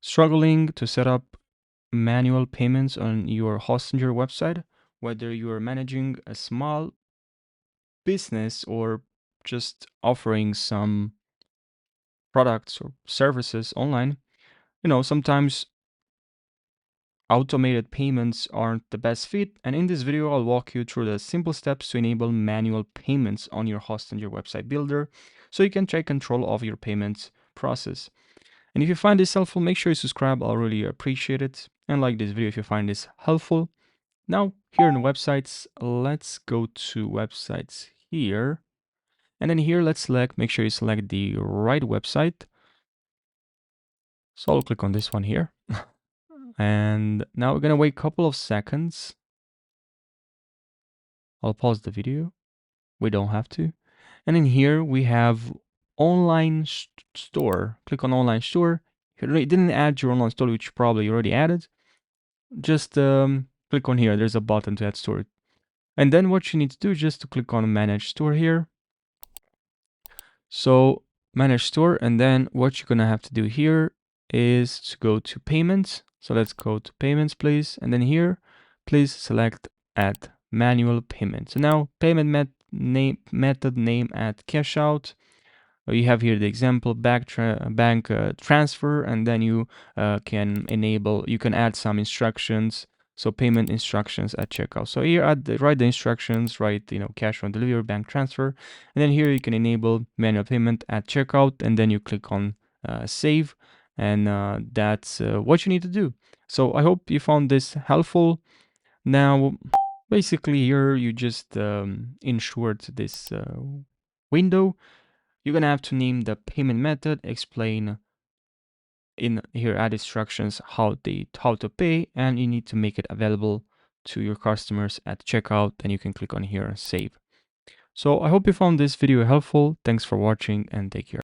Struggling to set up manual payments on your Hostinger website, whether you are managing a small business or just offering some products or services online. Sometimes automated payments aren't the best fit, and in this video I'll walk you through the simple steps to enable manual payments on your Hostinger website builder so you can take control of your payments process. And if you find this helpful, make sure you subscribe. I'll really appreciate it, and like this video if you find this helpful. Now, here in websites, let's go to websites here. And then here, make sure you select the right website. So I'll click on this one here. And now we're going to wait a couple of seconds. I'll pause the video. We don't have to. And in here, we have online store. Click on online store. If you didn't add your online store, which you probably already added, just click on here. There's a button to add store. And then what you need to do is just to click on manage store here. So manage store, and then what you're gonna have to do here is to go to payments. So let's go to payments, please. And then here, please select add manual payment. So now payment method name at cash out. You have here the example bank transfer, and then you can add some instructions. So payment instructions at checkout. So here write the instructions, write cash on delivery, bank transfer, and then here you can enable manual payment at checkout, and then you click on save, and that's what you need to do. So I hope you found this helpful. Now, basically here you just ensured this window. You're gonna have to name the payment method, explain in here add instructions how to pay, and you need to make it available to your customers at checkout. Then you can click on here and save. So I hope you found this video helpful. Thanks for watching and take care.